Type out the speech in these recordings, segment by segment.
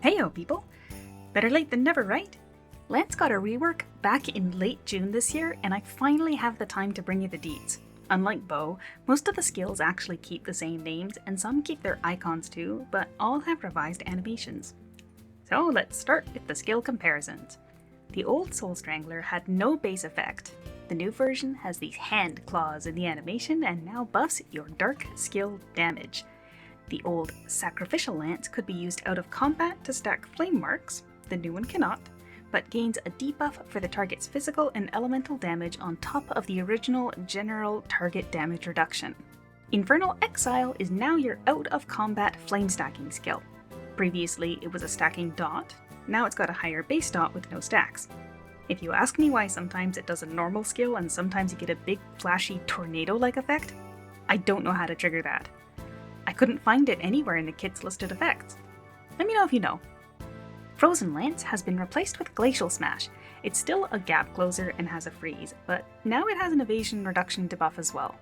Heyo people! Better late than never, right? Lance got a rework back in late June this year, and I finally have the time to bring you the deets. Unlike Bow, most of the skills actually keep the same names, and some keep their icons too, but all have revised animations. So let's start with the skill comparisons. The old Soul Strangler had no base effect. The new version has these hand claws in the animation and now buffs your dark skill damage. The old Sacrificial Lance could be used out of combat to stack flame marks, the new one cannot, but gains a debuff for the target's physical and elemental damage on top of the original general target damage reduction. Infernal Exile is now your out of combat flame stacking skill. Previously it was a stacking dot, now it's got a higher base dot with no stacks. If you ask me why sometimes it does a normal skill and sometimes you get a big flashy tornado-like effect, I don't know how to trigger that. I couldn't find it anywhere in the kit's listed effects. Let me know if you know. Frozen Lance has been replaced with Glacial Smash. It's still a gap closer and has a freeze, but now it has an evasion reduction debuff as well.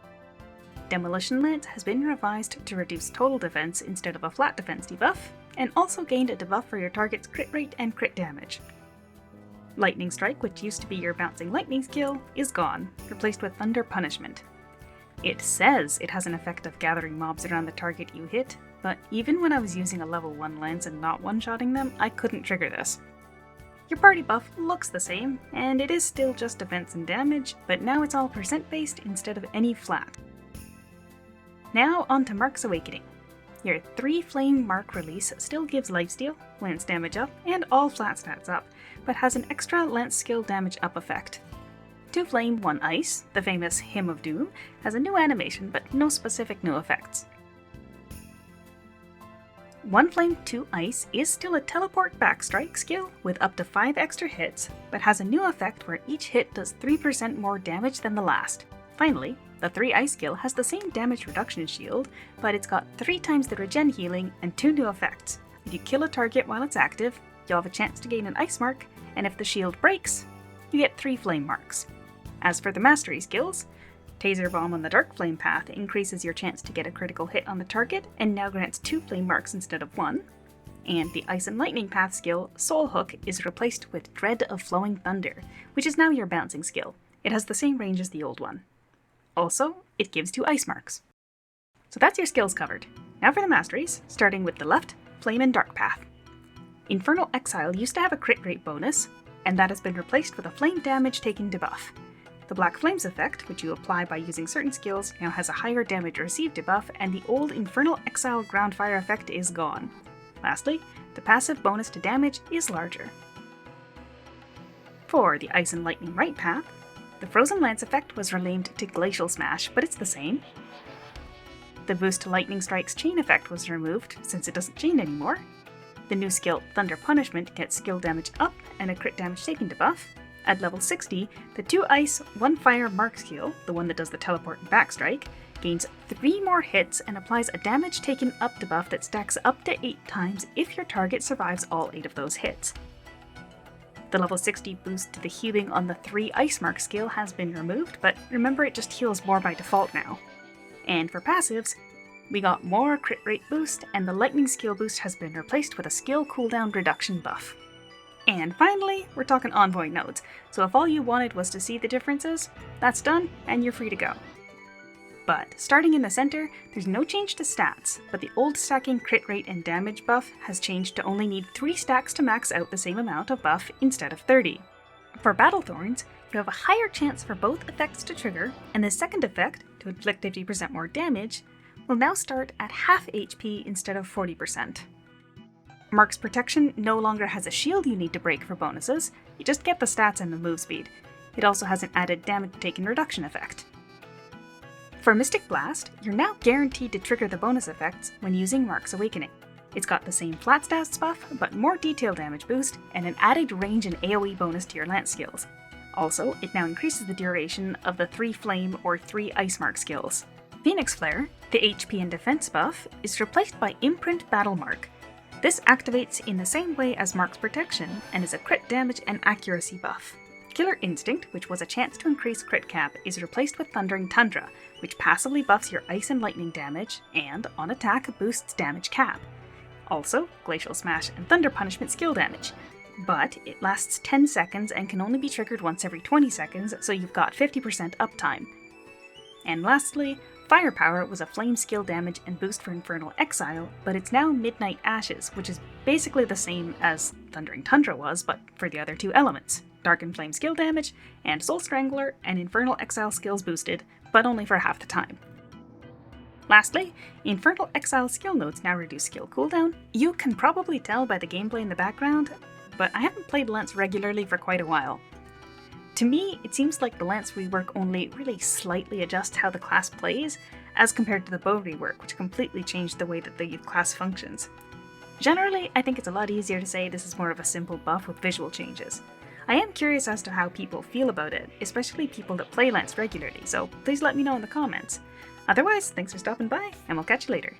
Demolition Lance has been revised to reduce total defense instead of a flat defense debuff, and also gained a debuff for your target's crit rate and crit damage. Lightning Strike, which used to be your bouncing lightning skill, is gone, replaced with Thunder Punishment. It says it has an effect of gathering mobs around the target you hit, but even when I was using a level 1 lance and not one-shotting them, I couldn't trigger this. Your party buff looks the same, and it is still just defense and damage, but now it's all percent based instead of any flat. Now on to Mark's Awakening. Your 3 flame mark release still gives lifesteal, lance damage up, and all flat stats up, but has an extra lance skill damage up effect. 2 flame, 1 ice, the famous Hymn of Doom, has a new animation but no specific new effects. 1 flame, 2 ice is still a teleport backstrike skill with up to 5 extra hits, but has a new effect where each hit does 3% more damage than the last. Finally, the 3 ice skill has the same damage reduction shield, but it's got 3 times the regen healing and 2 new effects. If you kill a target while it's active, you'll have a chance to gain an ice mark, and if the shield breaks, you get 3 flame marks. As for the mastery skills, Taser Bomb on the Dark Flame path increases your chance to get a critical hit on the target and now grants 2 flame marks instead of 1. And the Ice and Lightning path skill, Soul Hook, is replaced with Dread of Flowing Thunder, which is now your bouncing skill. It has the same range as the old one. Also, it gives 2 ice marks. So that's your skills covered. Now for the masteries, starting with the left, Flame and Dark path. Infernal Exile used to have a crit rate bonus, and that has been replaced with a flame damage taken debuff. The Black Flames effect, which you apply by using certain skills, now has a higher damage received debuff, and the old Infernal Exile Ground Fire effect is gone. Lastly, the passive bonus to damage is larger. For the Ice and Lightning right path, the Frozen Lance effect was renamed to Glacial Smash, but it's the same. The boost to Lightning Strike's chain effect was removed, since it doesn't chain anymore. The new skill, Thunder Punishment, gets skill damage up and a crit damage taken debuff. At level 60, the 2 ice, 1 fire mark skill, the one that does the teleport and backstrike, gains 3 more hits and applies a damage taken up debuff that stacks up to 8 times if your target survives all 8 of those hits. The level 60 boost to the healing on the 3 ice mark skill has been removed, but remember it just heals more by default now. And for passives, we got more crit rate boost, and the lightning skill boost has been replaced with a skill cooldown reduction buff. And finally, we're talking Envoy nodes, so if all you wanted was to see the differences, that's done and you're free to go. But starting in the center, there's no change to stats, but the old stacking crit rate and damage buff has changed to only need 3 stacks to max out the same amount of buff instead of 30. For Battle Thorns, you have a higher chance for both effects to trigger, and the second effect, to inflict 50% more damage, will now start at half HP instead of 40%. Mark's Protection no longer has a shield you need to break for bonuses, you just get the stats and the move speed. It also has an added damage taken reduction effect. For Mystic Blast, you're now guaranteed to trigger the bonus effects when using Mark's Awakening. It's got the same flat stats buff, but more detail damage boost, and an added range and AoE bonus to your lance skills. Also, it now increases the duration of the 3 flame or 3 ice mark skills. Phoenix Flare, the HP and defense buff, is replaced by Imprint Battle Mark. This activates in the same way as Mark's Protection and is a crit damage and accuracy buff. Killer Instinct, which was a chance to increase crit cap, is replaced with Thundering Tundra, which passively buffs your ice and lightning damage and, on attack, boosts damage cap. Also, Glacial Smash and Thunder Punishment skill damage. But it lasts 10 seconds and can only be triggered once every 20 seconds, so you've got 50% uptime. And lastly, Firepower was a flame skill damage and boost for Infernal Exile, but it's now Midnight Ashes, which is basically the same as Thundering Tundra was, but for the other two elements. Dark and Flame skill damage, and Soul Strangler and Infernal Exile skills boosted, but only for half the time. Lastly, Infernal Exile skill nodes now reduce skill cooldown. You can probably tell by the gameplay in the background, but I haven't played Lance regularly for quite a while. To me, it seems like the Lance rework only really slightly adjusts how the class plays, as compared to the Bow rework, which completely changed the way that the class functions. Generally, I think it's a lot easier to say this is more of a simple buff with visual changes. I am curious as to how people feel about it, especially people that play Lance regularly, so please let me know in the comments. Otherwise, thanks for stopping by, and we'll catch you later.